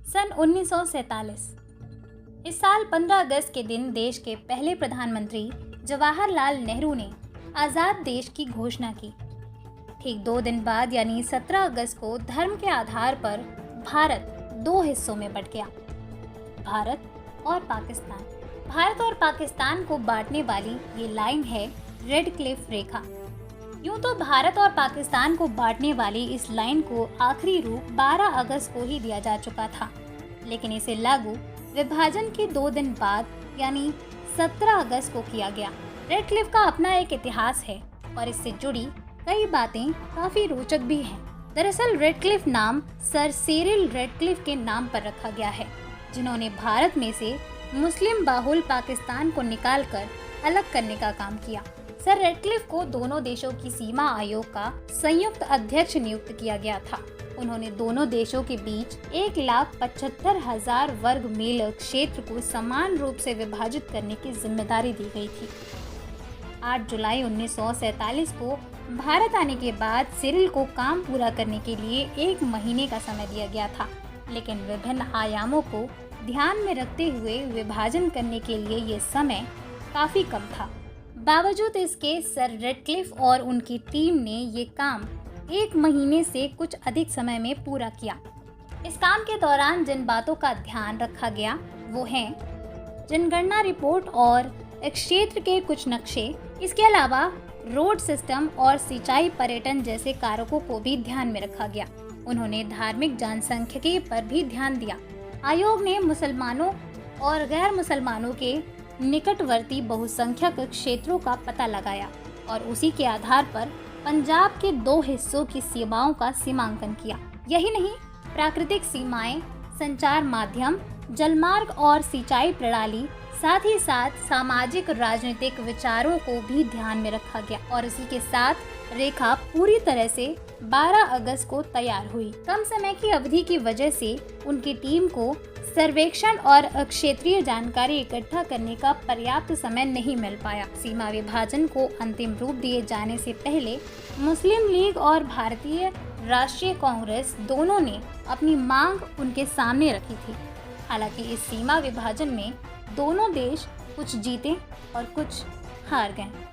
सन 1947। इस साल 15 अगस्त के दिन देश के पहले प्रधानमंत्री जवाहरलाल नेहरू ने आज़ाद देश की घोषणा की। ठीक 2 दिन बाद यानी 17 अगस्त को धर्म के आधार पर भारत 2 हिस्सों में बंट गया, भारत और पाकिस्तान। भारत और पाकिस्तान को बांटने वाली ये लाइन है रेड क्लिफ रेखा। यूं तो भारत और पाकिस्तान को बांटने वाली इस लाइन को आखिरी रूप 12 अगस्त को ही दिया जा चुका था, लेकिन इसे लागू विभाजन के 2 दिन बाद यानी 17 अगस्त को किया गया। रेड क्लिफ का अपना एक इतिहास है और इससे जुड़ी कई बातें काफी रोचक भी हैं। दरअसल रेड क्लिफ नाम सर सिरिल रेडक्लिफ के नाम पर रखा गया है, जिन्होंने भारत में से मुस्लिम बाहुल पाकिस्तान को निकालकर अलग करने का काम किया। सर रेडक्लिफ को दोनों देशों की सीमा आयोग का संयुक्त अध्यक्ष नियुक्त किया गया था। उन्होंने दोनों देशों के बीच 1,75,000 वर्ग मील क्षेत्र को समान रूप से विभाजित करने की जिम्मेदारी दी गई थी। 8 जुलाई 1947 को भारत आने के बाद सिरिल को काम पूरा करने के लिए 1 महीने का समय दिया गया था, लेकिन विभिन्न आयामों को ध्यान में रखते हुए विभाजन करने के लिए ये समय काफी कम था। बावजूद इसके सर रेडक्लिफ और उनकी टीम ने ये काम 1 महीने से कुछ अधिक समय में पूरा किया। इस काम के दौरान जिन बातों का ध्यान रखा गया वो हैं जनगणना रिपोर्ट और इस क्षेत्र के कुछ नक्शे। इसके अलावा रोड सिस्टम और सिंचाई पर्यटन जैसे कारकों को भी ध्यान में रखा गया। उन्होंने धार्मिक जनसांख्यिकी पर भी ध्यान दिया। आयोग ने मुसलमानों और गैर मुसलमानों के निकटवर्ती बहुसंख्यक क्षेत्रों का पता लगाया और उसी के आधार पर पंजाब के 2 हिस्सों की सीमाओं का सीमांकन किया। यही नहीं, प्राकृतिक सीमाएं, संचार माध्यम, जलमार्ग और सिंचाई प्रणाली, साथ ही साथ सामाजिक राजनीतिक विचारों को भी ध्यान में रखा गया और इसी के साथ रेखा पूरी तरह से 12 अगस्त को तैयार हुई। कम समय की अवधि की वजह से उनकी टीम को सर्वेक्षण और क्षेत्रीय जानकारी इकट्ठा करने का पर्याप्त समय नहीं मिल पाया। सीमा विभाजन को अंतिम रूप दिए जाने से पहले मुस्लिम लीग और भारतीय राष्ट्रीय कांग्रेस दोनों ने अपनी मांग उनके सामने रखी थी। हालांकि इस सीमा विभाजन में दोनों देश कुछ जीते और कुछ हार गए।